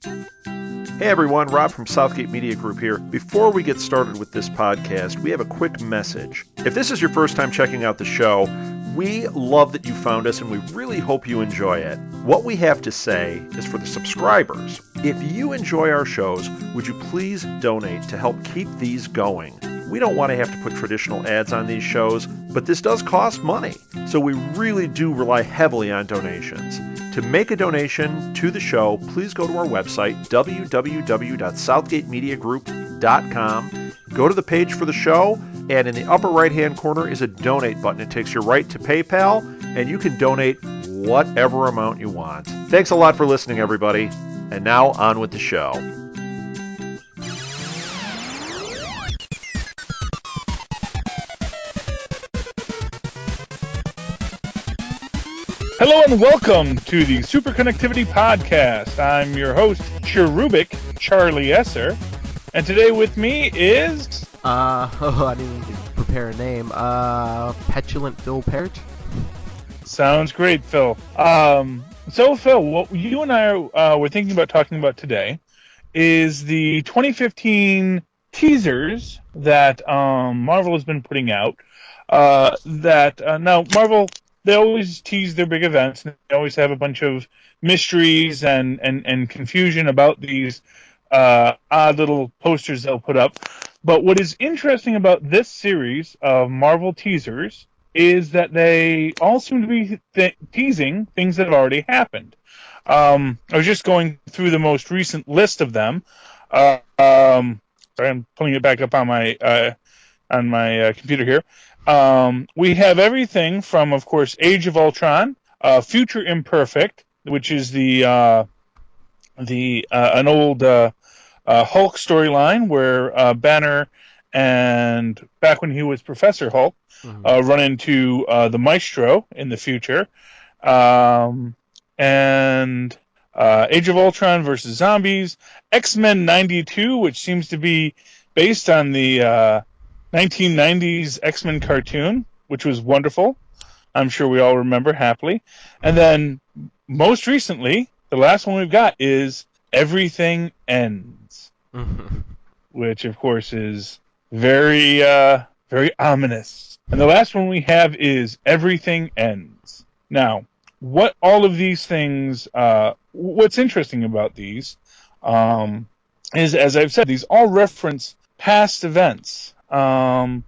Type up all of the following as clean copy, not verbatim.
Hey everyone, Rob from Southgate Media Group here. Before we get started with this podcast, we have a quick message. If this is your first time checking out the show, we love that you found us and we really hope you enjoy it. What we have to say is for the subscribers. If you enjoy our shows, would you please donate to help keep these going? We don't want to have to put traditional ads on these shows, but this does cost money. So we really do rely heavily on donations. To make a donation to the show, please go to our website, www.southgatemediagroup.com. Go to the page for the show, and in the upper right-hand corner is a donate button. It takes you right to PayPal, and you can donate whatever amount you want. Thanks a lot for listening, everybody. And now, on with the show. Hello and welcome to the SuperConnectivity Podcast. I'm your host, Cherubic Charlie Esser, and today with me is... I didn't even prepare a name. Petulant Phil Parrott. Sounds great, Phil. So Phil, what you and I were thinking about talking about today is the 2015 teasers that Marvel has been putting out. Now, Marvel... They always tease their big events, and they always have a bunch of mysteries and confusion about these odd little posters they'll put up. But what is interesting about this series of Marvel teasers is that they all seem to be teasing things that have already happened. I was just going through the most recent list of them. Sorry, I'm pulling it back up on my computer here. We have everything from, of course, Age of Ultron, Future Imperfect, which is an old Hulk storyline where Banner and back when he was Professor Hulk run into the Maestro in the future, and Age of Ultron versus Zombies, X-Men 92, which seems to be based on the 1990s X-Men cartoon, which was wonderful. I'm sure we all remember happily. And then, most recently, the last one we've got is Everything Ends, which, of course, is very, very ominous. And the last one we have is Everything Ends. Now, what all of these things, what's interesting about these is, as I've said, these all reference past events. There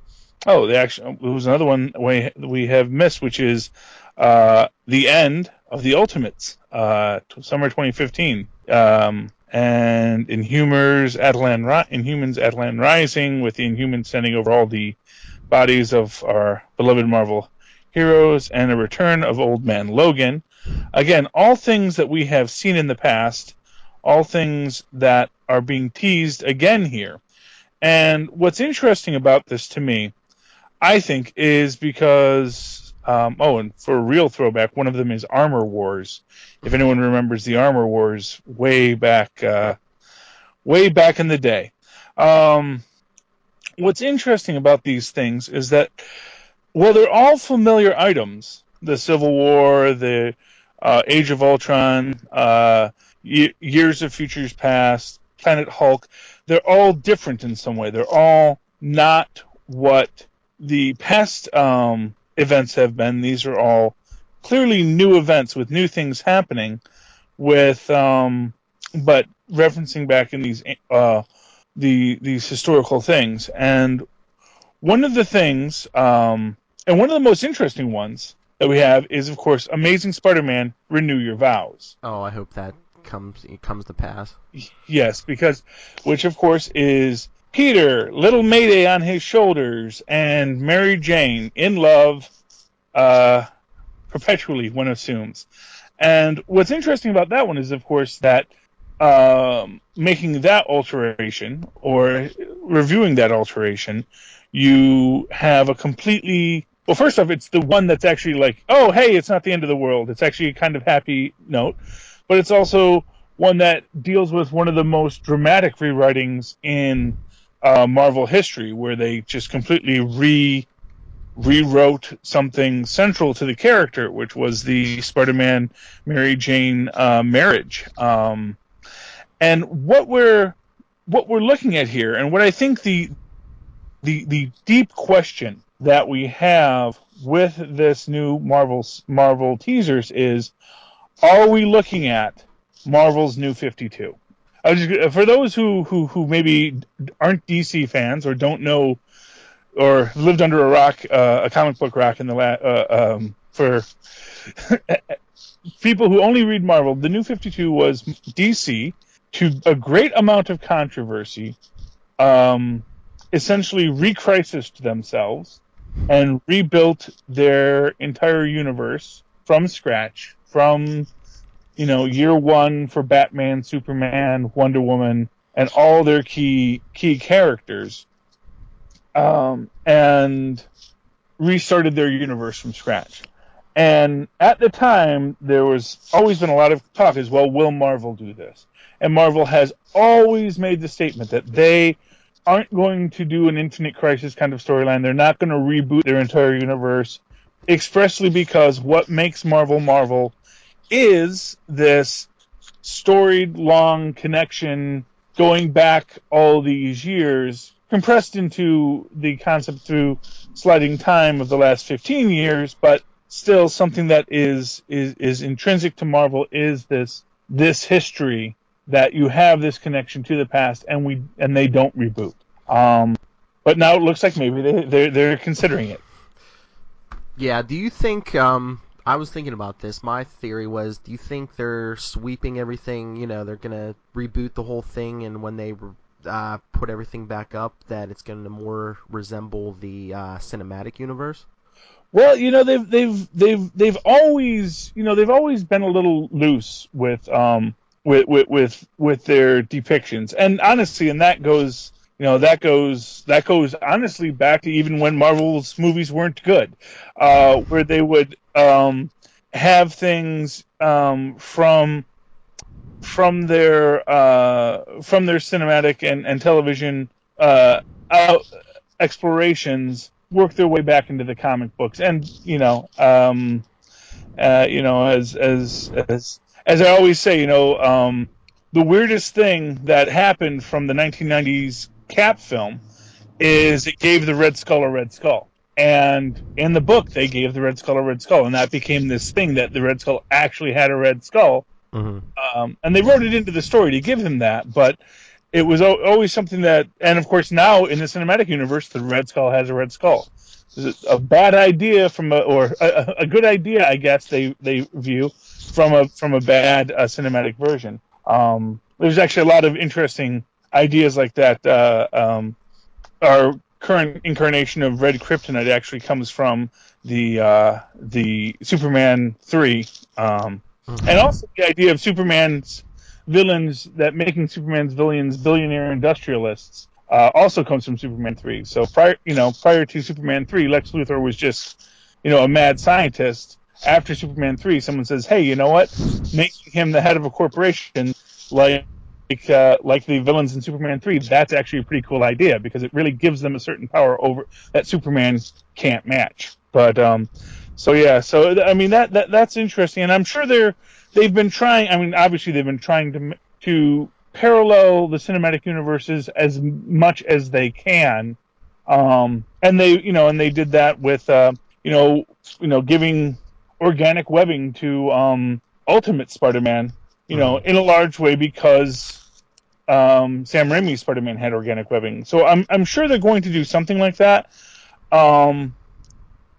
was another one we have missed, which is the end of the Ultimates, summer 2015, and Inhumans Atlan Rising, with the Inhumans sending over all the bodies of our beloved Marvel heroes, and a return of Old Man Logan. Again, all things that we have seen in the past, all things that are being teased again here. And what's interesting about this to me, I think, is because, and for a real throwback, one of them is Armor Wars. If anyone remembers the Armor Wars way back in the day. What's interesting about these things is that, well, they're all familiar items. The Civil War, the Age of Ultron, Years of Futures Past, Planet Hulk. They're all different in some way. They're all not what the past events have been. These are all clearly new events with new things happening, but referencing back in these historical things. And one of the things, and one of the most interesting ones that we have is, of course, Amazing Spider-Man: Renew Your Vows. Oh, I hope that comes to pass. Yes, which of course is Peter, little Mayday on his shoulders, and Mary Jane in love, perpetually, one assumes. And what's interesting about that one is, of course, that making that alteration or reviewing that alteration, you have a completely... Well, first off, it's the one that's actually like, oh, hey, it's not the end of the world. It's actually a kind of happy note. But it's also one that deals with one of the most dramatic rewritings in Marvel history, where they just completely rewrote something central to the character, which was the Spider-Man Mary Jane marriage. And what we're looking at here, and what I think the deep question that we have with this new Marvel teasers is, are we looking at Marvel's New 52? For those who maybe aren't DC fans or don't know or lived under a rock, a comic book rock in the for people who only read Marvel, the New 52 was DC, to a great amount of controversy, essentially recrisised themselves and rebuilt their entire universe from scratch, from year one for Batman, Superman, Wonder Woman, and all their key characters, and restarted their universe from scratch. And at the time, there was always been a lot of talk as well, will Marvel do this? And Marvel has always made the statement that they aren't going to do an Infinite Crisis kind of storyline. They're not going to reboot their entire universe, expressly because what makes Marvel Marvel is this storied, long connection going back all these years, compressed into the concept through sliding time of the last 15 years, but still something that is intrinsic to Marvel is this history that you have this connection to the past, and they don't reboot. But now it looks like maybe they're considering it. Yeah. Do you think? I was thinking about this. My theory was, do you think they're sweeping everything? They're gonna reboot the whole thing, and when they put everything back up, that it's gonna more resemble the cinematic universe? Well, they've always been a little loose with their depictions, and honestly, and that goes honestly back to even when Marvel's movies weren't good, where they would have things from their cinematic and television explorations work their way back into the comic books, and as I always say, the weirdest thing that happened from the 1990s Cap film is it gave the Red Skull a red skull. And in the book, they gave the Red Skull a red skull, and that became this thing that the Red Skull actually had a red skull. Mm-hmm. And they wrote it into the story to give him that, but it was always something that, and of course now in the cinematic universe, the Red Skull has a red skull. It's a bad idea or a good idea, I guess they view from a bad cinematic version. There's actually a lot of interesting ideas like that. Our current incarnation of Red Kryptonite actually comes from the Superman 3, and also the idea of Superman's villains, that making Superman's villains billionaire industrialists, also comes from Superman 3. So prior to Superman 3, Lex Luthor was just a mad scientist. After Superman 3, someone says, hey, you know what? Making him the head of a corporation like the villains in Superman 3, that's actually a pretty cool idea, because it really gives them a certain power over that Superman can't match. But that's interesting, and I'm sure they've been trying. I mean, obviously they've been trying to parallel the cinematic universes as much as they can, and they did that with giving organic webbing to Ultimate Spider-Man, in a large way, because Sam Raimi's Spider-Man had organic webbing. So I'm sure they're going to do something like that. And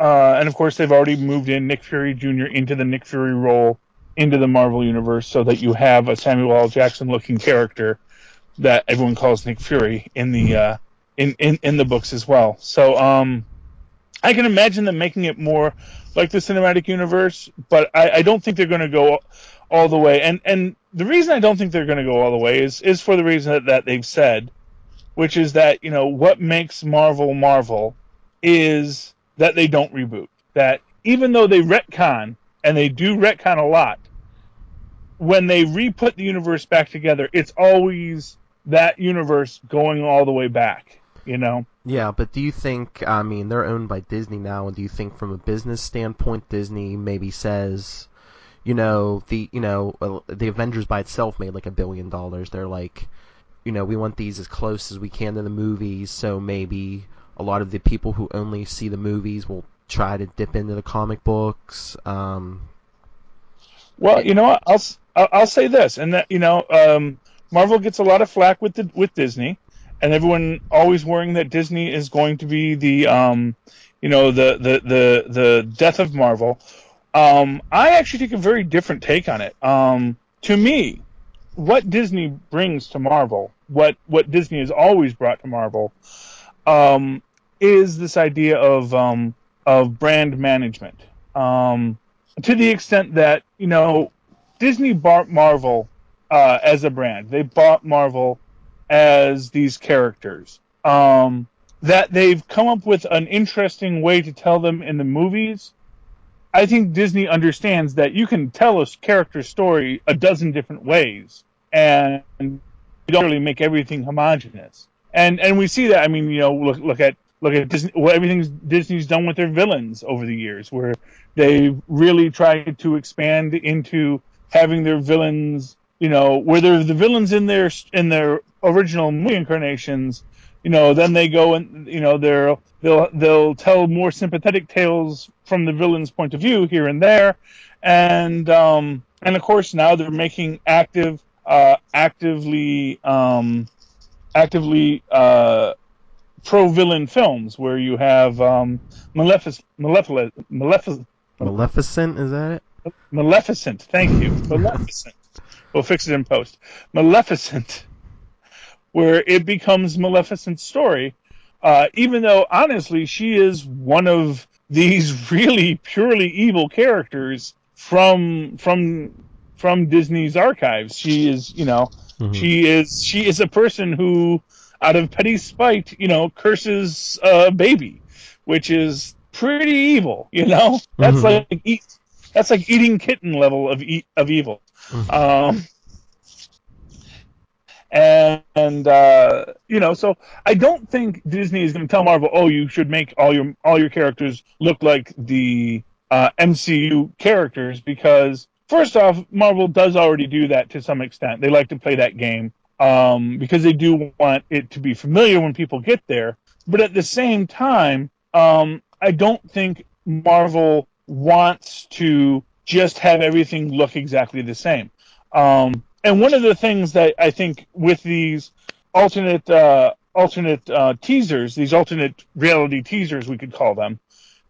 of course, they've already moved in Nick Fury Jr. into the Nick Fury role into the Marvel universe, so that you have a Samuel L. Jackson-looking character that everyone calls Nick Fury in the in the books as well. So I can imagine them making it more like the cinematic universe, but I don't think they're going to go all the way. And the reason I don't think they're going to go all the way is for the reason that they've said, which is that what makes Marvel Marvel is that they don't reboot. That even though they retcon, and they do retcon a lot, when they re-put the universe back together, it's always that universe going all the way back, Yeah, but do you think, they're owned by Disney now, and do you think from a business standpoint, Disney maybe says, the Avengers by itself made like $1 billion. They're like, we want these as close as we can to the movies, so maybe a lot of the people who only see the movies will try to dip into the comic books. Well, what? I'll say this, and that Marvel gets a lot of flack with Disney, and everyone always worrying that Disney is going to be the the death of Marvel. I actually take a very different take on it. To me, what Disney brings to Marvel, what Disney has always brought to Marvel, is this idea of brand management. To the extent that Disney bought Marvel as a brand. They bought Marvel as these characters. That they've come up with an interesting way to tell them in the movies. I think Disney understands that you can tell a character story a dozen different ways, and you don't really make everything homogenous. And we see that. I mean, look at Disney, everything Disney's done with their villains over the years, where they really tried to expand into having their villains, where they're the villains in their original movie incarnations. Then they go and they'll tell more sympathetic tales from the villain's point of view here and there, and of course now they're making actively pro-villain films where you have Maleficent, is that it? Maleficent, thank you. Maleficent. We'll fix it in post. Maleficent, where it becomes Maleficent's story, even though, honestly, she is one of these really purely evil characters from Disney's archives. She is, she is a person who, out of petty spite, curses a baby, which is pretty evil. That's that's like eating kitten level of evil. So I don't think Disney is going to tell Marvel, oh, you should make all your characters look like the MCU characters, because first off, Marvel does already do that to some extent. They like to play that game because they do want it to be familiar when people get there. But at the same time, I don't think Marvel wants to just have everything look exactly the same. And one of the things that I think with these alternate teasers, these alternate reality teasers, we could call them,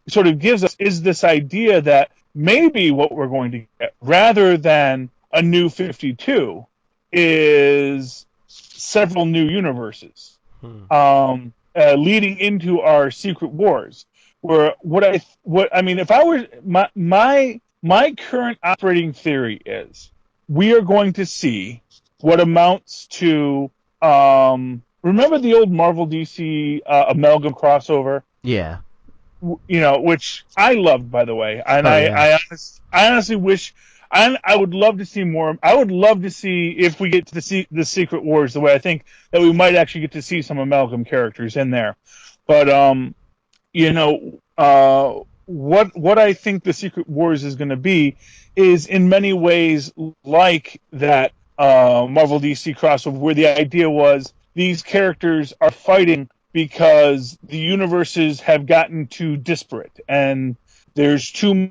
sort of gives us is this idea that maybe what we're going to get, rather than a new 52, is several new universes, leading into our Secret Wars. Where if I were my current operating theory is, we are going to see what amounts to remember the old Marvel DC amalgam crossover? Yeah. Which I loved, by the way, and I honestly wish I would love to see more. I would love to see if we get to see the Secret Wars the way I think that we might actually get to see some amalgam characters in there, but what I think the Secret Wars is going to be is in many ways like that Marvel DC crossover, where the idea was these characters are fighting because the universes have gotten too disparate and there's too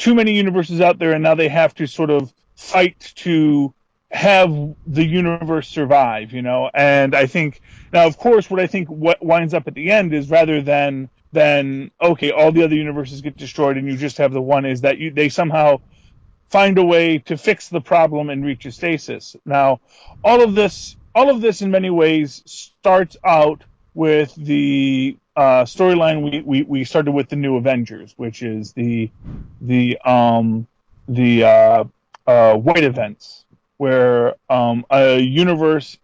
many universes out there, and now they have to sort of fight to have the universe survive, And I think now, of course, what winds up at the end is, rather than okay, all the other universes get destroyed and you just have the one, is that they somehow find a way to fix the problem and reach a stasis. Now, all of this in many ways starts out with the storyline we started with the New Avengers, which is the White Events, where a universe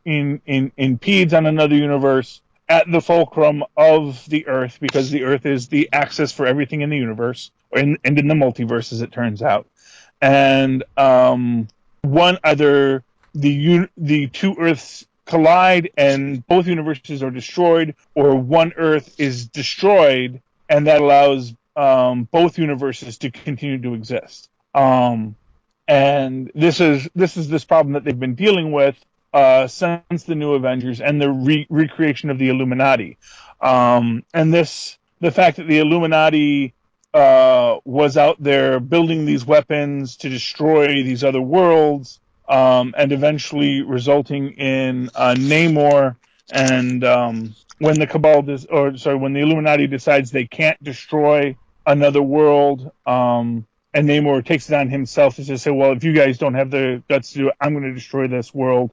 impedes on another universe at the fulcrum of the Earth, because the Earth is the axis for everything in the universe, and in the multiverse, as it turns out. And either the two Earths collide and both universes are destroyed, or one Earth is destroyed, and that allows both universes to continue to exist. And this is this problem that they've been dealing with since the New Avengers and the recreation of the Illuminati. And the fact that the Illuminati was out there building these weapons to destroy these other worlds, and eventually resulting in Namor. And when the when the Illuminati decides they can't destroy another world, and Namor takes it on himself to just say, well, if you guys don't have the guts to do it, I'm going to destroy this world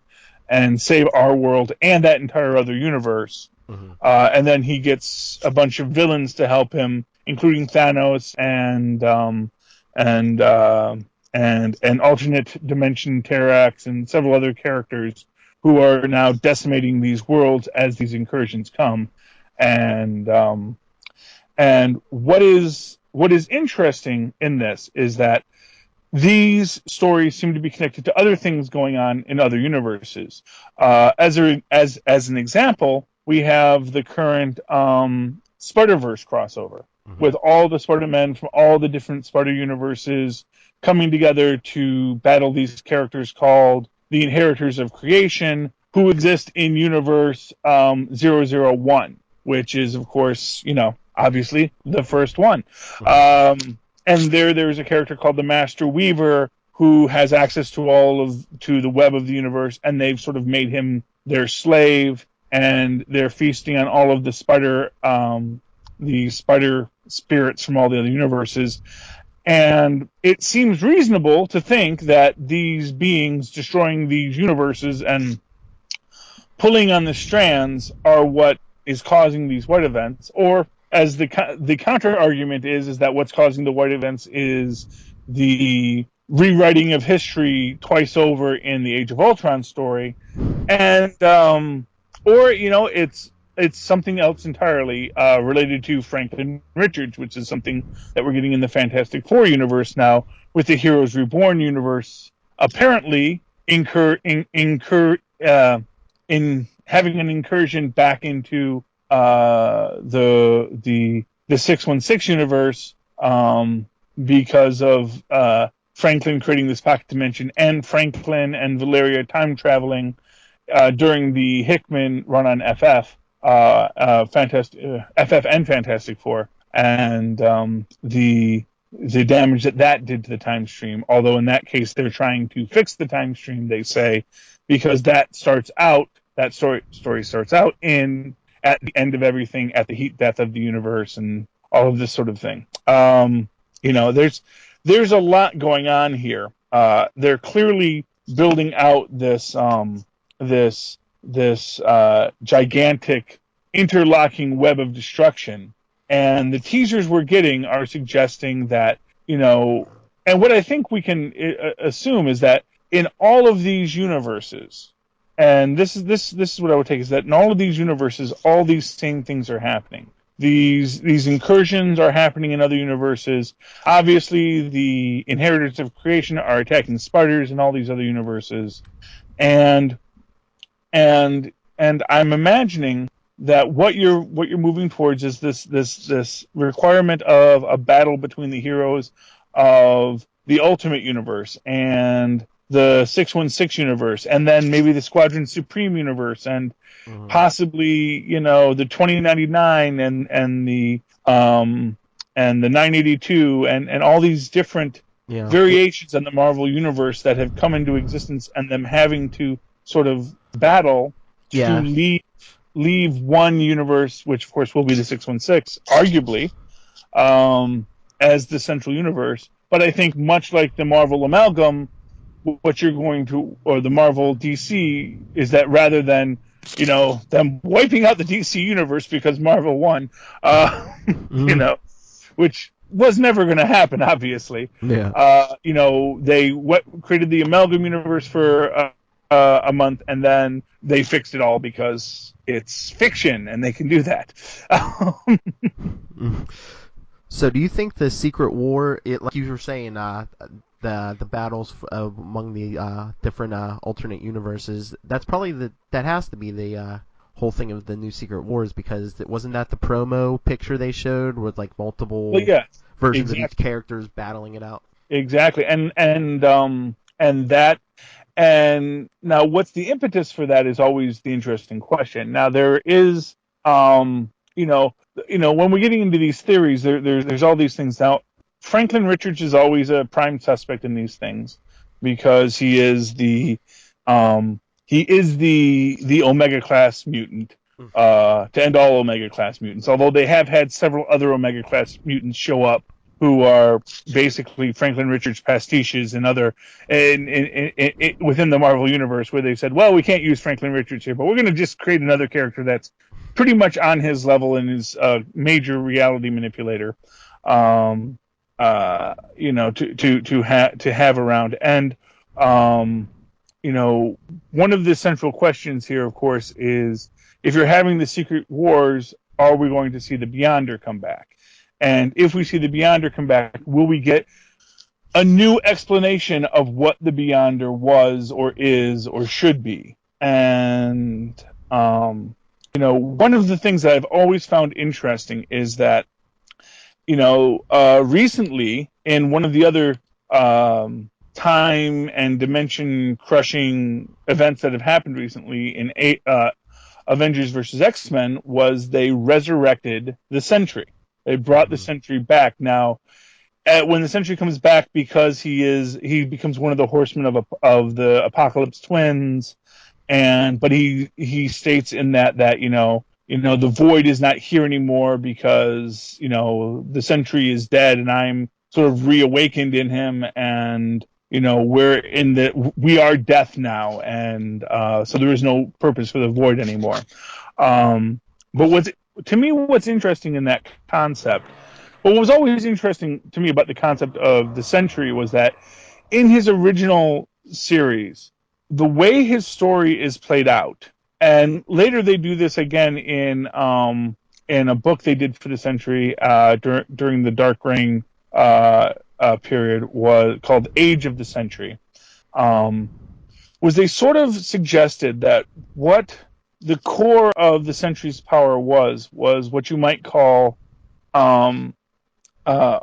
and save our world and that entire other universe. Mm-hmm. And then he gets a bunch of villains to help him, including Thanos and alternate dimension Terrax and several other characters who are now decimating these worlds as these incursions come. And what is interesting in this is that these stories seem to be connected to other things going on in other universes. As an example, we have the current Spider-Verse crossover, mm-hmm. with all the Spider-Men from all the different Spider universes coming together to battle these characters called the Inheritors of Creation, who exist in Universe 001, which is, of course, obviously the first one. Mm-hmm. And there's a character called the Master Weaver who has access to the web of the universe, and they've sort of made him their slave, and they're feasting on all of the spider spirits from all the other universes. And it seems reasonable to think that these beings destroying these universes and pulling on the strands are what is causing these white events, or as the counter argument is that what's causing the white events is the rewriting of history twice over in the Age of Ultron story, and or it's something else entirely related to Franklin Richards, which is something that we're getting in the Fantastic Four universe now, with the Heroes Reborn universe apparently in having an incursion back into the 616 universe, because of Franklin creating this pocket dimension, and Franklin and Valeria time traveling during the Hickman run on FF and Fantastic Four, and the damage that did to the time stream. Although in that case they're trying to fix the time stream, they say, because that story starts out at the end of everything, at the heat death of the universe, and all of this sort of thing. There's a lot going on here. They're clearly building out this gigantic interlocking web of destruction, and the teasers we're getting are suggesting that, and what I think we can assume is that in all of these universes, and this is what I would take, is that in all of these universes, all these same things are happening. These incursions are happening in other universes. Obviously, the Inheritors of Creation are attacking spiders in all these other universes, and I'm imagining that what you're moving towards is this requirement of a battle between the heroes of the Ultimate Universe and the 616 universe, and then maybe the Squadron Supreme universe, and possibly the 2099 and the 982 and all these different variations in the Marvel universe that have come into existence, and them having to sort of battle to leave one universe, which of course will be the 616, arguably, as the central universe. But I think much like the Marvel amalgam, what you're going to, or the Marvel DC, is that rather than them wiping out the DC universe because Marvel won, which was never going to happen, obviously. They created the amalgam universe for a month, and then they fixed it all because it's fiction and they can do that. So do you think the Secret War, like you were saying, the battles among the different alternate universes, that has to be the whole thing of the new Secret Wars, because wasn't that the promo picture they showed with like multiple versions of each characters battling it out? exactly, and that. And now, what's the impetus for that is always the interesting question. Now, there is, when we're getting into these theories, there's all these things. Now, Franklin Richards is always a prime suspect in these things because he is the Omega class mutant to end all Omega class mutants. Although they have had several other Omega class mutants show up who are basically Franklin Richards pastiches and other within the Marvel universe, where they said, well, we can't use Franklin Richards here, but we're going to just create another character that's pretty much on his level and is a major reality manipulator, to have around. And one of the central questions here, of course, is if you're having the Secret Wars, are we going to see the Beyonder come back? And if we see the Beyonder come back, will we get a new explanation of what the Beyonder was or is or should be? And, one of the things that I've always found interesting is that, recently in one of the other time and dimension crushing events that have happened recently in Avengers versus X-Men was they resurrected the Sentry. They brought the Sentry back. Now, when the Sentry comes back, because he becomes one of the Horsemen of the Apocalypse Twins, but he states in that the Void is not here anymore because the Sentry is dead, and I'm sort of reawakened in him, and we are death now, and so there is no purpose for the Void anymore. But what's interesting in that concept, what was always interesting to me about the concept of the Sentry was that in his original series, the way his story is played out, and later they do this again in a book they did for the Sentry during the Dark Reign period, was called Age of the Sentry, was they sort of suggested that what the core of the Sentry's power was what you might call a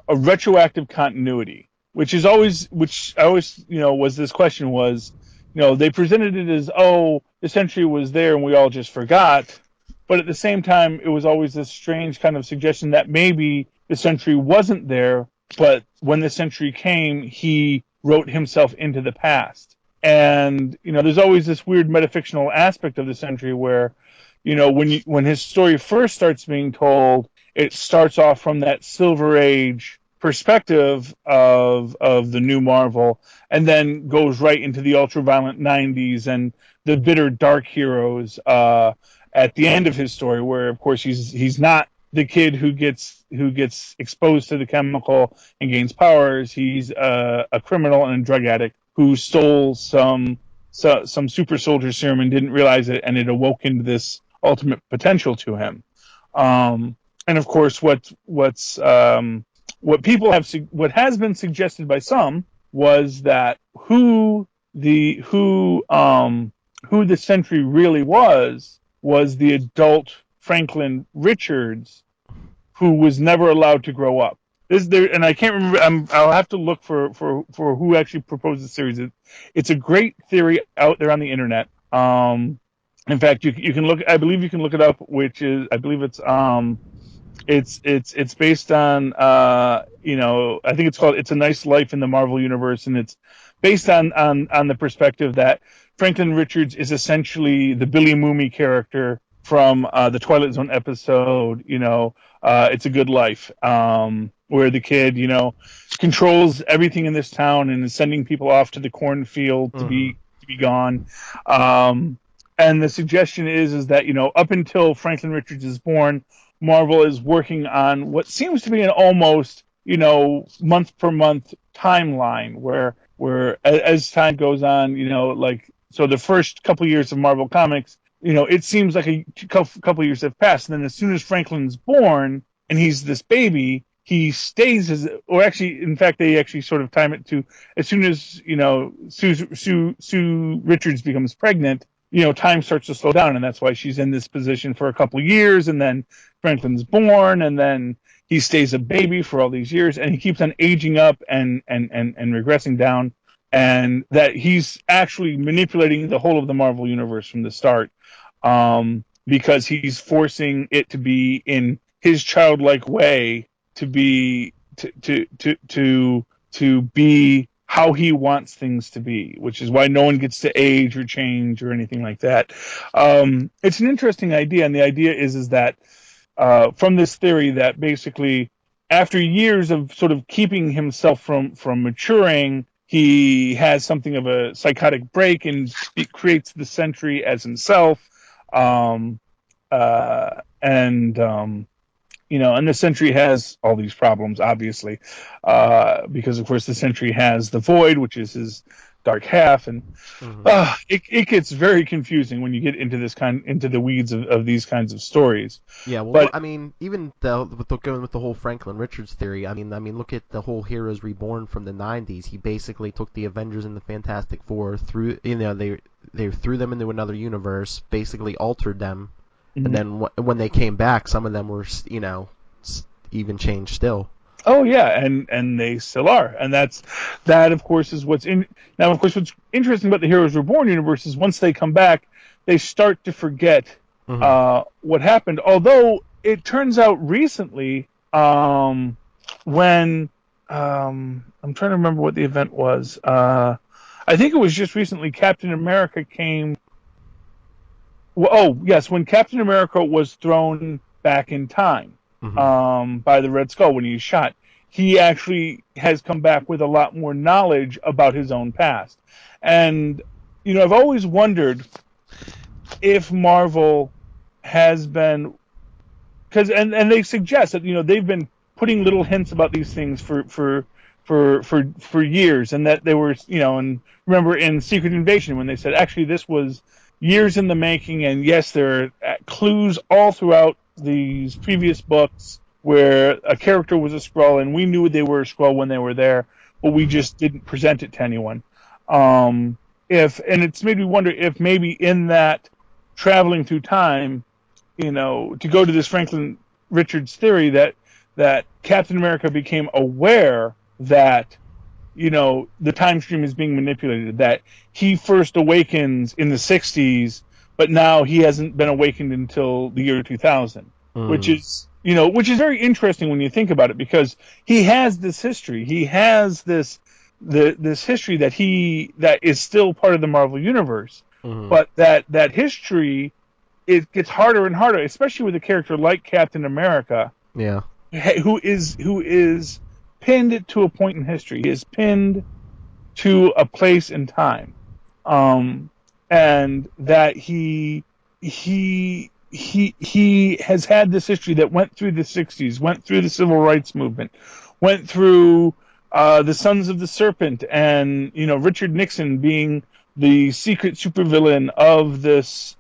retroactive continuity, which I always was this question was, they presented it as, oh, the Sentry was there and we all just forgot, but at the same time it was always this strange kind of suggestion that maybe the Sentry wasn't there, but when the Sentry came, he wrote himself into the past. And there's always this weird metafictional aspect of the Sentry where, when his story first starts being told, it starts off from that Silver Age perspective of the new Marvel, and then goes right into the ultraviolet 90s and the bitter dark heroes at the end of his story, where of course he's not the kid who gets exposed to the chemical and gains powers. He's a criminal and a drug addict who stole some super soldier serum and didn't realize it, and it awoke into this ultimate potential to him. And of course, what has been suggested by some was that who the Sentry really was the adult Franklin Richards, who was never allowed to grow up. And I can't remember. I'll have to look for who actually proposed the series. It's a great theory out there on the internet. In fact, you can look. I believe you can look it up. Which is, I believe it's based on I think it's called "It's a Nice Life in the Marvel Universe," and it's based on the perspective that Franklin Richards is essentially the Billy Mooney character from the Twilight Zone episode. It's a Good Life. Where the kid, controls everything in this town and is sending people off to the cornfield to be gone. And the suggestion is that, up until Franklin Richards is born, Marvel is working on what seems to be an almost, month per month timeline where as time goes on, so the first couple years of Marvel Comics, it seems like a couple years have passed. And then as soon as Franklin's born and he's this baby, he stays in fact, they actually sort of time it to as soon as, Sue Richards becomes pregnant, time starts to slow down, and that's why she's in this position for a couple of years, and then Franklin's born, and then he stays a baby for all these years, and he keeps on aging up and regressing down, and that he's actually manipulating the whole of the Marvel universe from the start, because he's forcing it to be in his childlike way to be to be how he wants things to be, which is why no one gets to age or change or anything like that. It's an interesting idea, and the idea is that from this theory that basically after years of sort of keeping himself from maturing, he has something of a psychotic break and creates the Sentry as himself, and the Sentry has all these problems, obviously, because of course the Sentry has the Void, which is his dark half, and it gets very confusing when you get into into the weeds of these kinds of stories. Yeah, well, but, I mean, even going with the whole Franklin Richards theory, I mean, look at the whole Heroes Reborn from the '90s. He basically took the Avengers and the Fantastic Four they threw them into another universe, basically altered them, and then when they came back, some of them were, even changed still. Oh yeah, and they still are, and that of course is what's in. Now, of course, what's interesting about the Heroes Reborn universe is once they come back, they start to forget what happened. Although it turns out recently, when I'm trying to remember what the event was. I think it was just recently. Captain America came. Well, oh yes, when Captain America was thrown back in time. By the Red Skull when he was shot, he actually has come back with a lot more knowledge about his own past. And I've always wondered if Marvel has been, because and they suggest that they've been putting little hints about these things for years, and that they were and remember in Secret Invasion when they said actually this was years in the making, and yes, there are clues all throughout these previous books where a character was a Skrull and we knew they were a Skrull when they were there, but we just didn't present it to anyone. And it's made me wonder if maybe in that traveling through time, to go to this Franklin Richards theory that Captain America became aware that the time stream is being manipulated, that he first awakens in the 60s, but now he hasn't been awakened until the year 2000, which is very interesting when you think about it, because he has this history. He has this history that is still part of the Marvel universe, but that history, it gets harder and harder, especially with a character like Captain America, who is pinned to a point in history. He is pinned to a place in time. And that he has had this history that went through the 60s, went through the Civil Rights Movement, went through the Sons of the Serpent, and Richard Nixon being the secret supervillain of this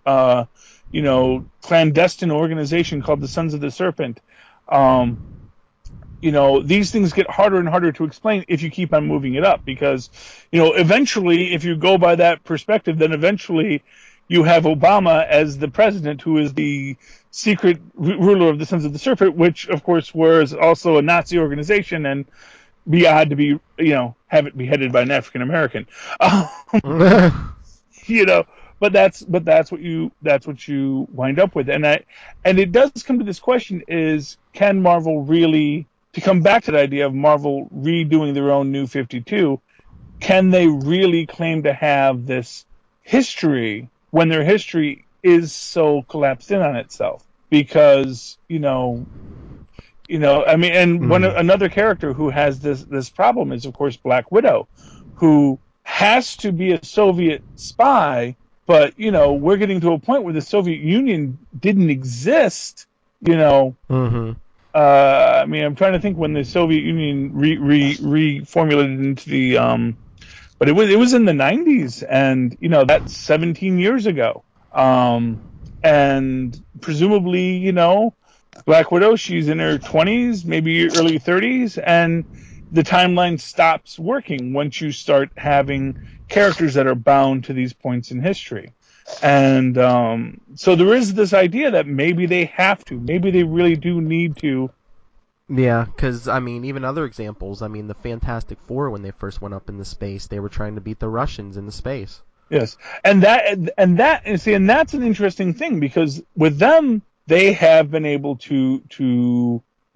clandestine organization called the Sons of the Serpent. These things get harder and harder to explain if you keep on moving it up, because, eventually, if you go by that perspective, then eventually you have Obama as the president, who is the secret ruler of the Sons of the Serpent, which, of course, was also a Nazi organization, and be odd to be, have it be headed by an African American. But that's what you wind up with, and it does come to this question: is can Marvel really? To come back to the idea of Marvel redoing their own New 52, can they really claim to have this history when their history is so collapsed in on itself? Because, another character who has this problem is, of course, Black Widow, who has to be a Soviet spy, but, we're getting to a point where the Soviet Union didn't exist, I'm trying to think when the Soviet Union reformulated into the, but it was in the 90s, and that's 17 years ago, and presumably Black Widow, she's in her 20s, maybe early 30s, and the timeline stops working once you start having characters that are bound to these points in history. And so there is this idea that maybe they have to, maybe they really do need to. Yeah, because, I mean, even other examples, I mean, the Fantastic Four, when they first went up into space, they were trying to beat the Russians in the space. Yes, and that's an interesting thing, because with them, they have been able to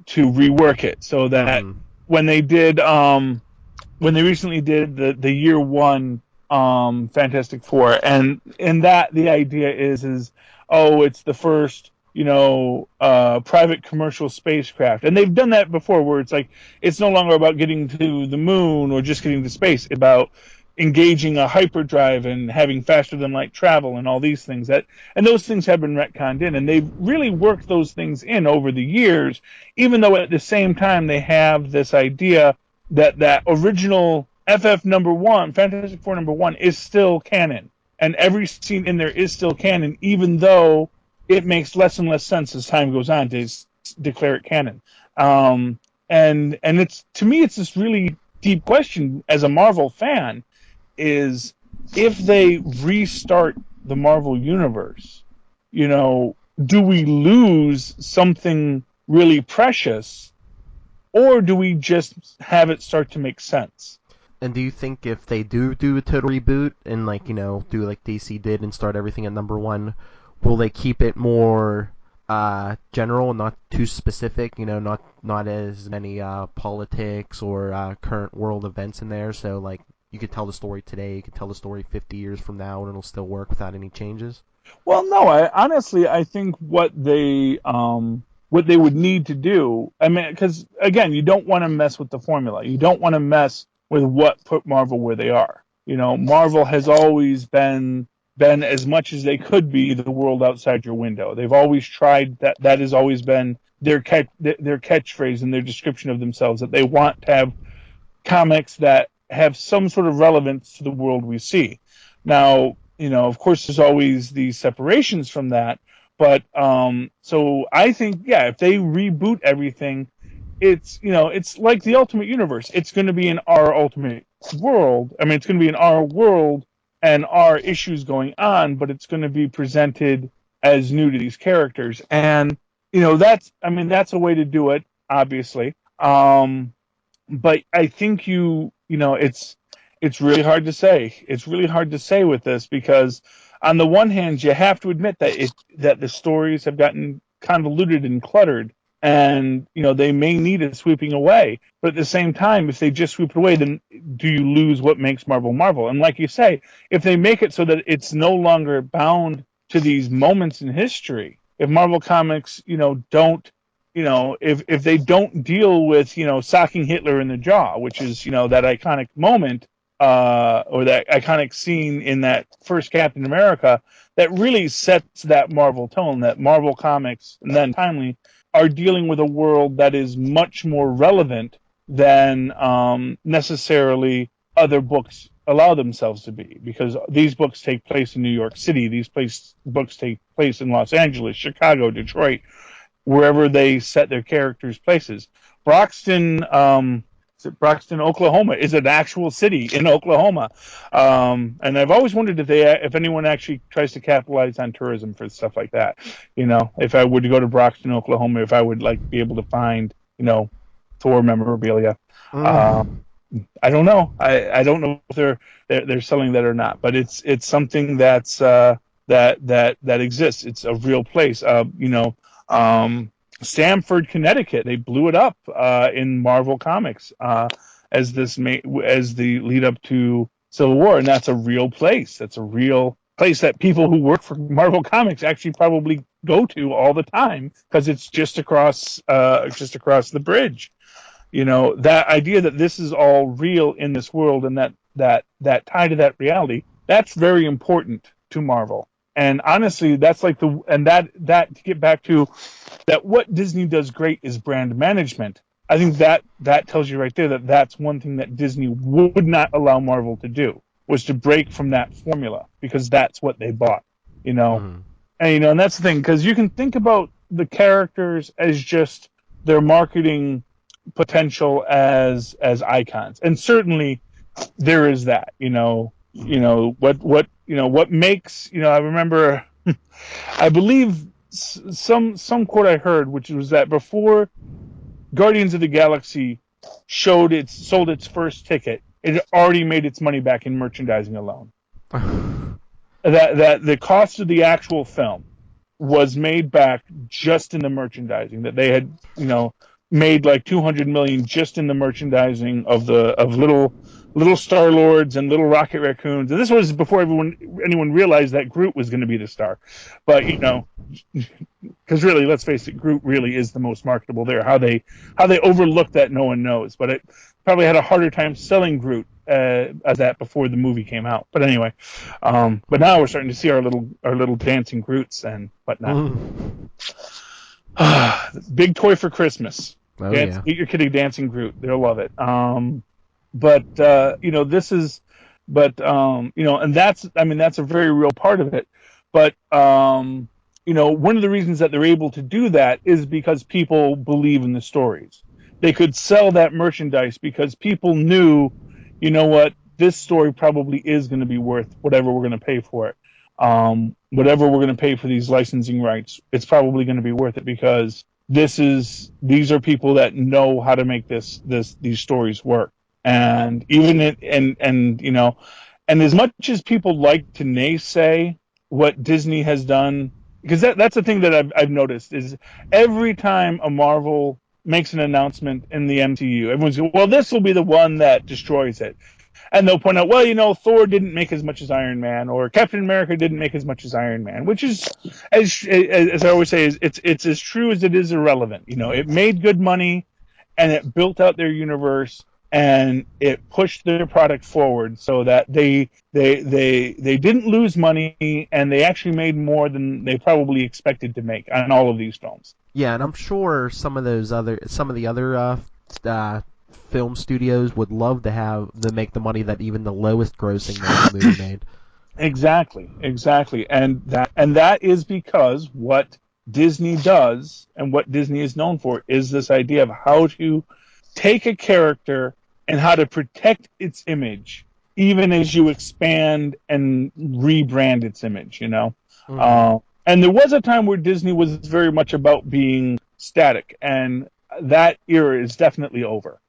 rework it so that when they did when they recently did the year one Fantastic Four, and in that the idea is it's the first private commercial spacecraft, and they've done that before, where it's like it's no longer about getting to the moon or just getting to space, it's about engaging a hyperdrive and having faster than light travel and all these things, and those things have been retconned in, and they've really worked those things in over the years, even though at the same time they have this idea that original FF number one, Fantastic Four number one, is still canon, and every scene in there is still canon, even though it makes less and less sense as time goes on to declare it canon. And it's, to me, it's this really deep question as a Marvel fan, is if they restart the Marvel universe, do we lose something really precious, or do we just have it start to make sense? And do you think if they do a total reboot and, do like DC did and start everything at number one, will they keep it more general and not too specific, not as many politics or current world events in there, so you could tell the story today, you could tell the story 50 years from now, and it'll still work without any changes? Well, no, I think what they would need to do, I mean, because again, you don't want to mess with the formula. You don't want to mess with what put Marvel where they are. Marvel has always been as much as they could be the world outside your window. They've always tried that. That has always been their catchphrase and their description of themselves, that they want to have comics that have some sort of relevance to the world we see. Now, of course, there's always these separations from that, but so I think, if they reboot everything, it's like the Ultimate Universe. It's going to be in our Ultimate world. I mean, it's going to be in our world and our issues going on, but it's going to be presented as new to these characters, and that's a way to do it, obviously. But I think it's really hard to say. It's really hard to say with this, because on the one hand, you have to admit that the stories have gotten convoluted and cluttered, and they may need a sweeping away. But at the same time, if they just sweep it away, then do you lose what makes Marvel Marvel? And like you say, if they make it so that it's no longer bound to these moments in history, if Marvel Comics, don't, if they don't deal with, socking Hitler in the jaw, which is, that iconic moment, or that iconic scene in that first Captain America, that really sets that Marvel tone, that Marvel Comics, and then Timely, are dealing with a world that is much more relevant than necessarily other books allow themselves to be, because these books take place in New York City, books take place in Los Angeles, Chicago, Detroit, wherever they set their characters' places. Broxton, Oklahoma, is an actual city in Oklahoma, and I've always wondered if anyone actually tries to capitalize on tourism for stuff like that. If I were to go to Broxton, Oklahoma, if I would be able to find Thor memorabilia. I don't know. I don't know if they're selling that or not, but it's something that's that exists. It's a real place. Stamford, Connecticut, they blew it up in Marvel Comics as the lead up to Civil War, and that's a real place. That's a real place that people who work for Marvel Comics actually probably go to all the time, because it's just across the bridge. That idea that this is all real in this world, and that tie to that reality, that's very important to Marvel. And honestly, that's like that to get back to that, what Disney does great is brand management. I think that tells you right there that that's one thing that Disney would not allow Marvel to do, was to break from that formula, because that's what they bought, And and that's the thing, because you can think about the characters as just their marketing potential as icons, and certainly there is that. what makes, I remember, I believe some quote I heard, which was that before Guardians of the Galaxy sold its first ticket, it had already made its money back in merchandising alone. that the cost of the actual film was made back just in the merchandising, that they had, made like $200 million just in the merchandising of little Star Lords and little Rocket Raccoons. And this was before anyone realized that Groot was going to be the star. But because really, let's face it, Groot really is the most marketable there. How they overlooked that, no one knows. But it probably had a harder time selling Groot as that before the movie came out. But anyway, but now we're starting to see our little dancing Groots and whatnot. Big toy for Christmas. Oh, yeah. Get your kid a dancing Groot. They'll love it. And that's a very real part of it. But one of the reasons that they're able to do that is because people believe in the stories. They could sell that merchandise because people knew, what, this story probably is going to be worth whatever we're going to pay for it. Whatever we're going to pay for these licensing rights, it's probably going to be worth it because these are people that know how to make these stories work. And even and as much as people like to naysay what Disney has done, because that's the thing that I've noticed is every time a Marvel makes an announcement in the MCU, everyone's going, well, this will be the one that destroys it. And they'll point out, well, Thor didn't make as much as Iron Man, or Captain America didn't make as much as Iron Man, which is, as I always say, it's as true as it is irrelevant. It made good money, and it built out their universe, and it pushed their product forward so that they didn't lose money, and they actually made more than they probably expected to make on all of these films. Yeah, and I'm sure some of the other film studios would love to make the money that even the lowest grossing movie made. Exactly, and that is because what Disney does and what Disney is known for is this idea of how to take a character and how to protect its image, even as you expand and rebrand its image. Mm-hmm. And there was a time where Disney was very much about being static, and that era is definitely over.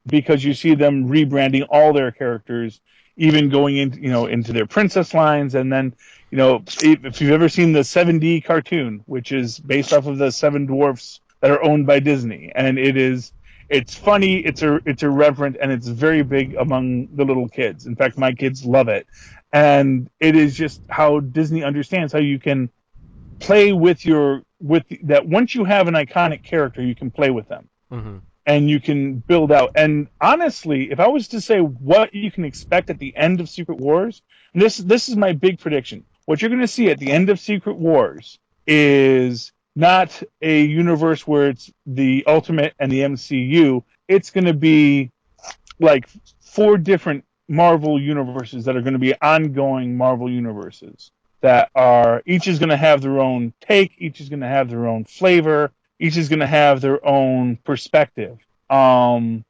Because you see them rebranding all their characters, even going into their princess lines, and then if you've ever seen the 7D cartoon, which is based off of the Seven Dwarfs that are owned by Disney, and it's funny, it's irreverent, and it's very big among the little kids. In fact, my kids love it, and it is just how Disney understands how you can play with that. Once you have an iconic character, you can play with them. Mm-hmm. And you can build out. And honestly, if I was to say what you can expect at the end of Secret Wars, this is my big prediction. What you're going to see at the end of Secret Wars is not a universe where it's the Ultimate and the MCU. It's going to be like 4 different Marvel universes that are going to be ongoing Marvel universes that are, each is going to have their own take, each is going to have their own flavor, each is going to have their own perspective. And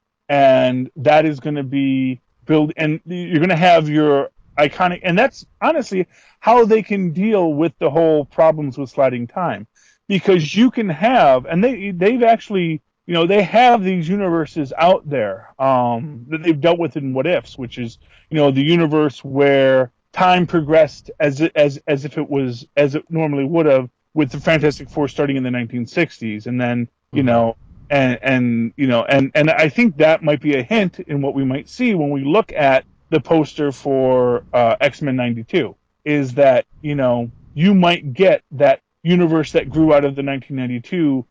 that is going to be built, and you're going to have your iconic, and that's honestly how they can deal with the whole problems with sliding time. Because you can have, and they've actually, they have these universes out there that they've dealt with in What Ifs, which is, the universe where time progressed as if it was, as it normally would have, with the Fantastic Four starting in the 1960s, and then and I think that might be a hint in what we might see when we look at the poster for X-Men '92. Is that you might get that universe that grew out of the 1992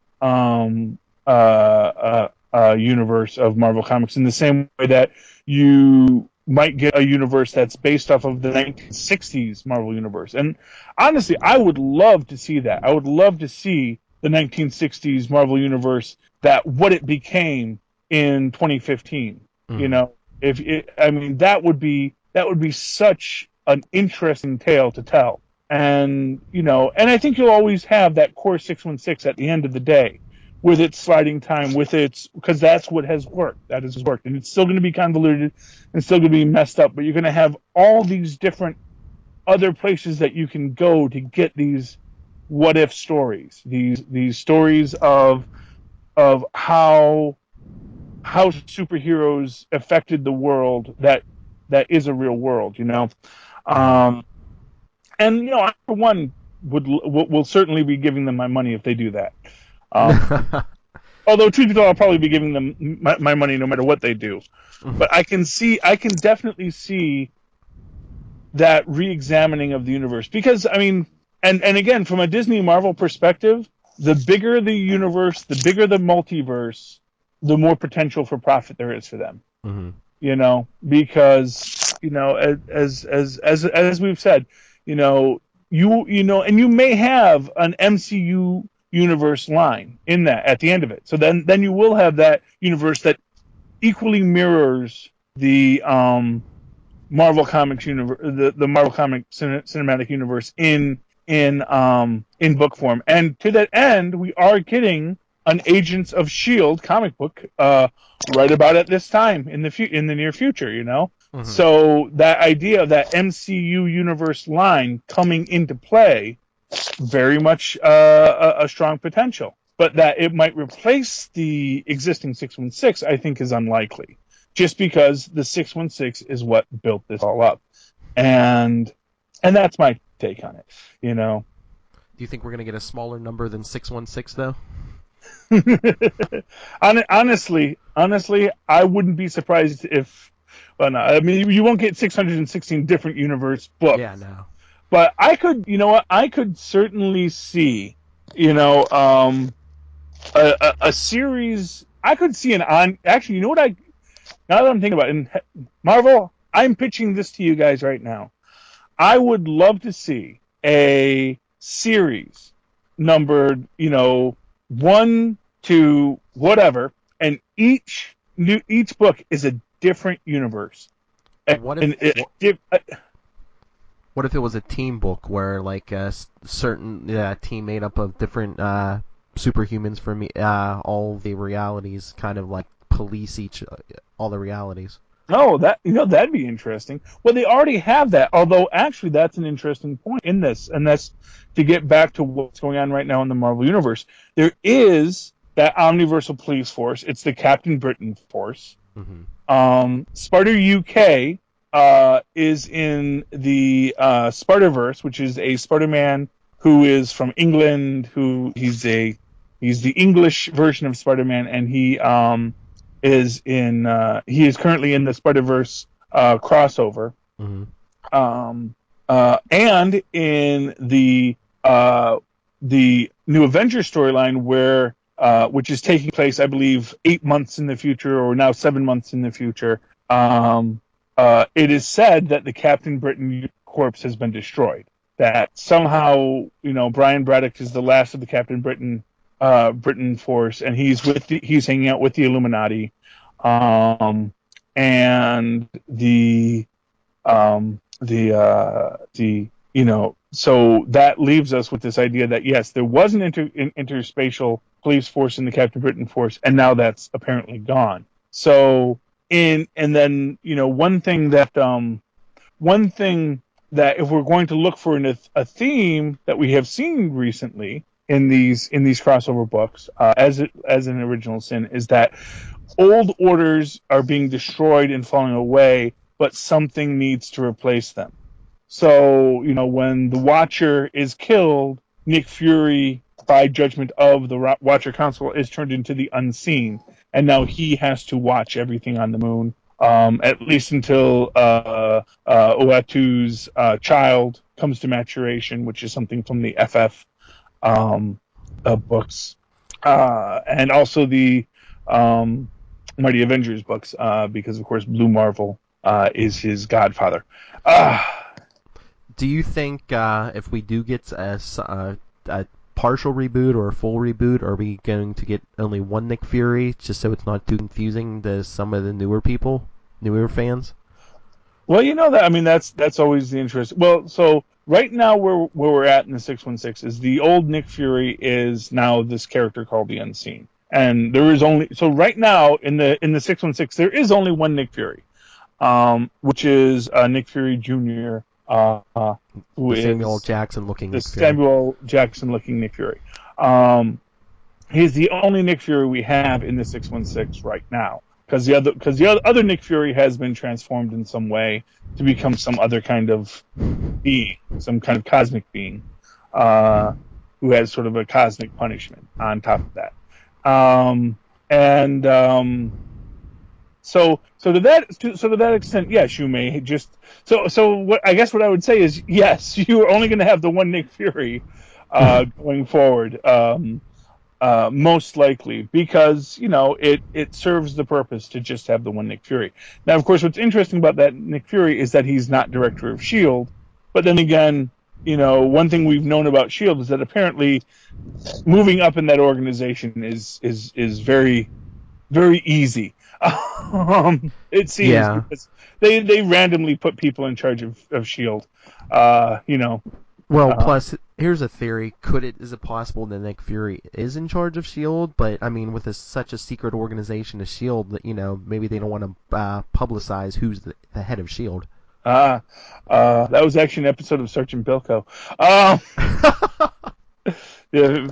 universe of Marvel Comics, in the same way that you might get a universe that's based off of the 1960s Marvel Universe. And honestly, I would love to see that. I would love to see the 1960s Marvel Universe, what it became in 2015. Mm-hmm. That would be such an interesting tale to tell. And, and I think you'll always have that core 616 at the end of the day, with its sliding time, because that's what has worked. That has worked, and it's still going to be convoluted and still going to be messed up. But you're going to have all these different other places that you can go to get these what if stories, these stories of how superheroes affected the world that is a real world, and I for one will certainly be giving them my money if they do that. Although truth be told, I'll probably be giving them my money no matter what they do. But I can definitely see that re-examining of the universe, because and again, from a Disney Marvel perspective, the bigger the universe, the bigger the multiverse, the more potential for profit there is for them. Mm-hmm. Because as we've said, and you may have an MCU universe line in that at the end of it. So then you will have that universe that equally mirrors the Marvel Comics universe, the Marvel Comics cinematic universe in book form. And to that end, we are getting an Agents of S.H.I.E.L.D. comic book right about at this time in the near future. Mm-hmm. So that idea of that MCU universe line coming into play, very much a strong potential. But that it might replace the existing 616, I think, is unlikely, just because the 616 is what built this all up, and that's my take on it. Do you think we're going to get a smaller number than 616 though? Honestly, I wouldn't be surprised if. Well, no, I mean you won't get 616 different universe books. Yeah, no. But I could, I could certainly see, a series. I could see actually, now that I'm thinking about it, in Marvel, I'm pitching this to you guys right now. I would love to see a series numbered, 1 to whatever, and each book is a different universe. What if it was a team book where like a certain team made up of different superhumans from all the realities, kind of like police all the realities? Oh, that'd be interesting. Well, they already have that. Although actually, that's an interesting point in this, and that's to get back to what's going on right now in the Marvel universe. There is that omniversal police force. It's the Captain Britain force. Mm-hmm. Sparta UK is in the Spartaverse, which is a Sparta-Man who is from England. He's the English version of Sparta-Man, and he is currently in the Spartaverse crossover. Mm-hmm. And in the New Avengers storyline, which is taking place, I believe, 8 months in the future, or now 7 months in the future. It is said that the Captain Britain corpse has been destroyed. That somehow, Brian Braddock is the last of the Captain Britain force, and he's hanging out with the Illuminati, and so that leaves us with this idea that yes, there was an interspatial police force in the Captain Britain force, and now that's apparently gone. So one thing that if we're going to look for a theme that we have seen recently in these crossover books, as an original sin, is that old orders are being destroyed and falling away, but something needs to replace them. So, when the Watcher is killed, Nick Fury, by judgment of the Watcher Council, is turned into the Unseen, and now he has to watch everything on the moon, at least until Uatu's child comes to maturation, which is something from the FF books, and also the Mighty Avengers books, because of course Blue Marvel is his godfather. Do you think if we do get a partial reboot or a full reboot, are we going to get only one Nick Fury, just so it's not too confusing to some of the newer fans? Well, that's always the interest. Well, so right now where we're at in the 616 is the old Nick Fury is now this character called the Unseen. And there is only so right now in the 616 there is only one Nick Fury, which is Nick Fury Jr. Who The Samuel is Jackson looking the Nick Fury. Samuel Jackson looking Nick Fury. He's the only Nick Fury we have in the 616 right now, because the other Nick Fury has been transformed in some way to become some other kind of being, some kind of cosmic being, who has sort of a cosmic punishment on top of that. So to that extent, yes, you may just so what I guess what I would say is yes, you are only going to have the one Nick Fury going forward, most likely, because it serves the purpose to just have the one Nick Fury. Now, of course, what's interesting about that Nick Fury is that he's not director of S.H.I.E.L.D., but then again, one thing we've known about S.H.I.E.L.D. is that apparently moving up in that organization is very, very easy. It seems because they randomly put people in charge of S.H.I.E.L.D. Well, plus here's a theory: is it possible that Nick Fury is in charge of S.H.I.E.L.D.? But I mean, with such a secret organization as S.H.I.E.L.D., that maybe they don't want to publicize who's the head of S.H.I.E.L.D. That was actually an episode of Sergeant Bilko. Yeah,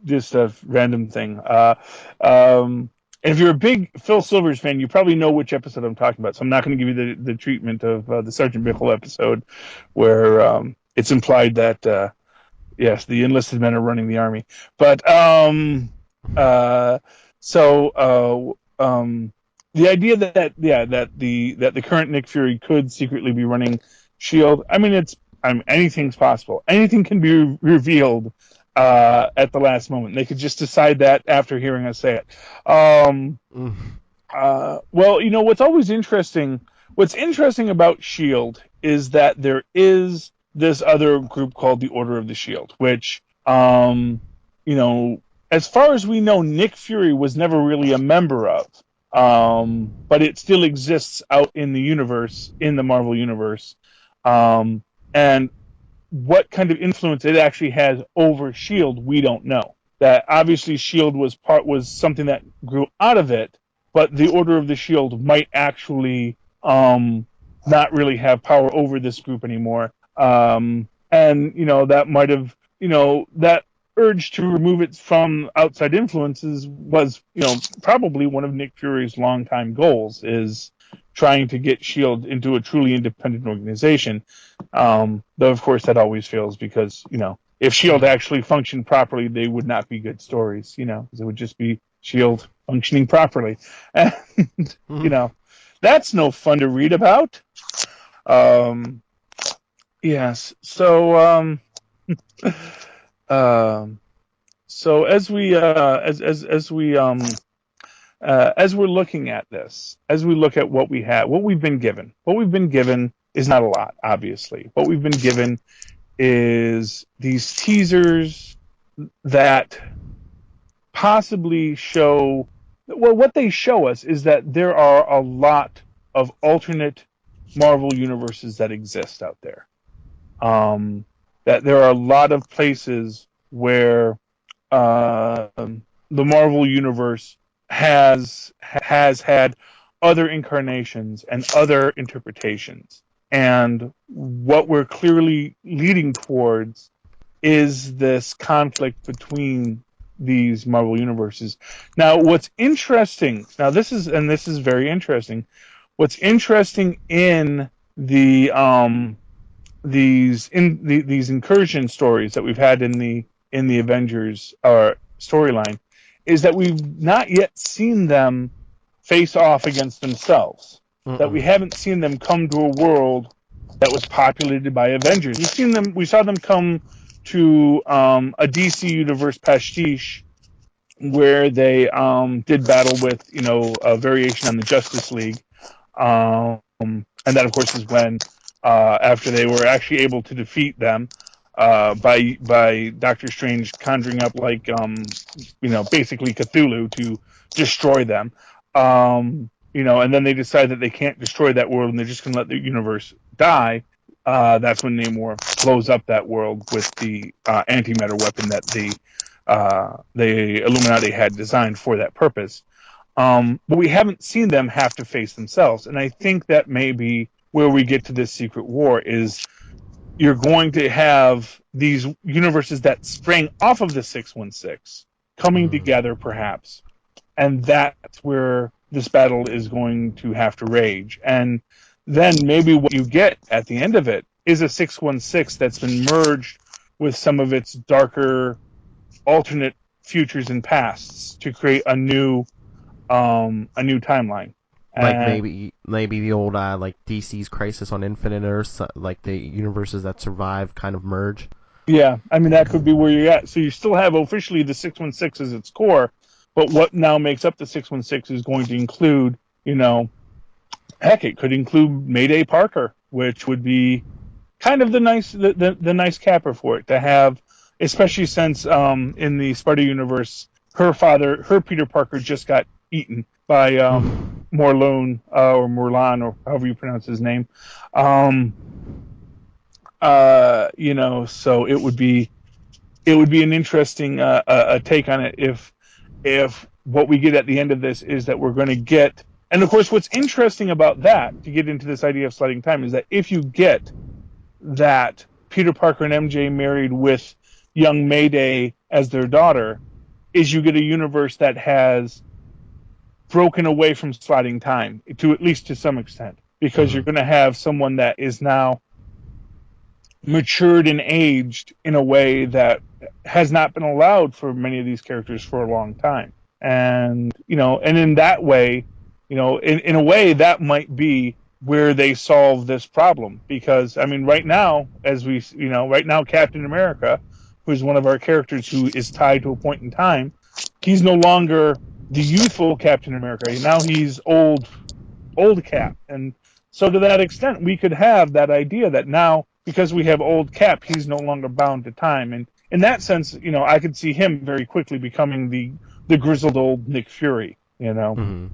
just a random thing. And if you're a big Phil Silvers fan, you probably know which episode I'm talking about. So I'm not going to give you the treatment of the Sergeant Bilko episode, where it's implied that yes, the enlisted men are running the army. But the idea that the current Nick Fury could secretly be running S.H.I.E.L.D. I mean, anything's possible. Anything can be revealed at the last moment. They could just decide that after hearing us say it. Well, what's always interesting. What's interesting about S.H.I.E.L.D. is that there is this other group called the Order of the Shield, which, as far as we know, Nick Fury was never really a member of. But it still exists out in the universe, in the Marvel universe. And what kind of influence it actually has over S.H.I.E.L.D., we don't know. That obviously S.H.I.E.L.D. was something that grew out of it, but the Order of the Shield might actually not really have power over this group anymore. And that might have that urge to remove it from outside influences was probably one of Nick Fury's longtime goals, is trying to get S.H.I.E.L.D. into a truly independent organization. Though of course that always fails, because if S.H.I.E.L.D. actually functioned properly, they would not be good stories. Because it would just be S.H.I.E.L.D. functioning properly, and that's no fun to read about. Yes. So so as we're looking at this, as we look at what we've been given is not a lot, obviously. What we've been given is these teasers that possibly show, well, what they show us is that there are a lot of alternate Marvel universes that exist out there. That there are a lot of places where the Marvel universe has had other incarnations and other interpretations. And what we're clearly leading towards is this conflict between these Marvel universes. Now, what's interesting, this is very interesting. What's interesting in the these incursion stories that we've had in the Avengers storyline is that we've not yet seen them face off against themselves. That we haven't seen them come to a world that was populated by Avengers. We saw them come to a DC Universe pastiche where they did battle with a variation on the Justice League, and that of course is when after they were actually able to defeat them by Doctor Strange conjuring up basically Cthulhu to destroy them. And then they decide that they can't destroy that world and they're just going to let the universe die. that's when Namor blows up that world with the antimatter weapon that the Illuminati had designed for that purpose. But we haven't seen them have to face themselves, and I think that may be where we get to this secret war. Is you're going to have these universes that sprang off of the 616 coming together, perhaps, and that's where this battle is going to have to rage. And then maybe what you get at the end of it is a 616 that's been merged with some of its darker alternate futures and pasts to create a new timeline. Like maybe the old like DC's Crisis on Infinite Earths, like the universes that survive kind of merge. Yeah, I mean that could be where you're at. So you still have officially the 616 as its core, but what now makes up the 616 is going to include, heck, it could include Mayday Parker, which would be kind of the nice capper for it to have, especially since in the Sparta universe, her Peter Parker just got eaten by Morlun or Morlan or however you pronounce his name. So it would be an interesting take on it if what we get at the end of this is that we're going to get, and of course what's interesting about that, to get into this idea of sliding time, is that if you get that Peter Parker and MJ married with young Mayday as their daughter, is you get a universe that has broken away from sliding time, to at least to some extent, because you're going to have someone that is now matured and aged in a way that has not been allowed for many of these characters for a long time. And, and in that way, in a way that might be where they solve this problem. Because, I mean, right now, Captain America, who's one of our characters who is tied to a point in time, he's no longer the youthful Captain America. Now he's old Cap. And so to that extent, we could have that idea that now, because we have old Cap, he's no longer bound to time. And in that sense, I could see him very quickly becoming the grizzled old Nick Fury, And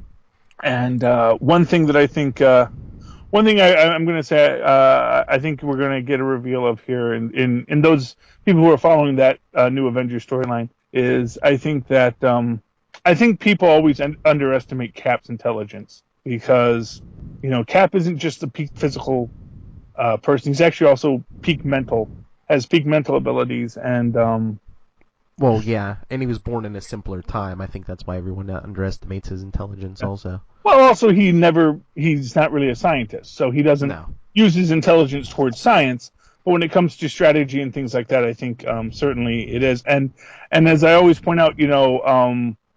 one thing that I think, I'm going to say, I think we're going to get a reveal of here in those people who are following that new Avengers storyline, is I think that I think people always underestimate Cap's intelligence, because Cap isn't just a peak physical person. He's actually also has peak mental abilities, and well, yeah, and he was born in a simpler time. I think that's why everyone underestimates his intelligence also. Well, also he's not really a scientist, so he doesn't use his intelligence towards science. But when it comes to strategy and things like that, I think certainly it is. And as I always point out,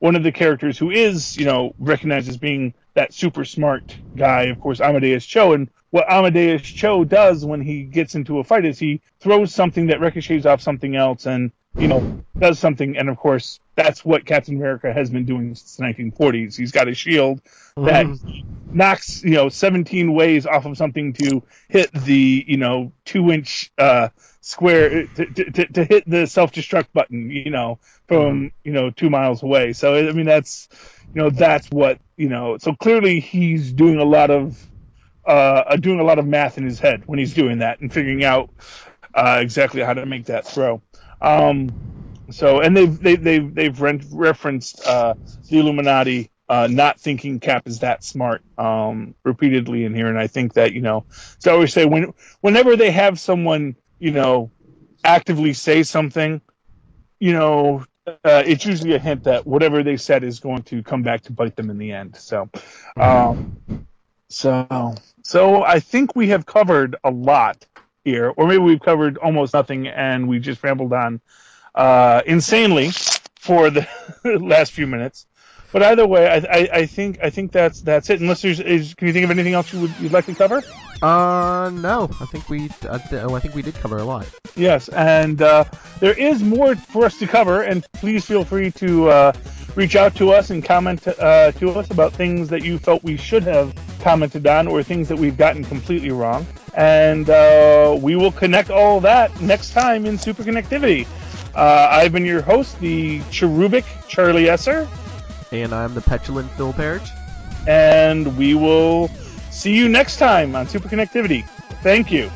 one of the characters who is, recognized as being that super smart guy, of course, Amadeus Cho. And what Amadeus Cho does when he gets into a fight is he throws something that ricochets off something else and, does something. And, of course, that's what Captain America has been doing since the 1940s. He's got a shield that knocks, 17 ways off of something to hit the, 2-inch square, to hit the self-destruct button, from, 2 miles away. So, I mean, that's what, so clearly he's doing a lot of math in his head when he's doing that and figuring out exactly how to make that throw. So, and they've referenced the Illuminati not thinking Cap is that smart repeatedly in here, and I think that so I always say whenever they have someone actively say something, it's usually a hint that whatever they said is going to come back to bite them in the end. So, so I think we have covered a lot here, or maybe we've covered almost nothing, and we just rambled on insanely for the last few minutes. But either way, I think that's it. Unless can you think of anything else you'd like to cover? No. I think we did cover a lot. Yes, and there is more for us to cover, and please feel free to reach out to us and comment to us about things that you felt we should have commented on, or things that we've gotten completely wrong. And we will connect all that next time in SuperConnectivity. I've been your host, the cherubic Charlie Esser. And I'm the petulant Phil Parrish. And we will see you next time on SuperConnectivity. Thank you.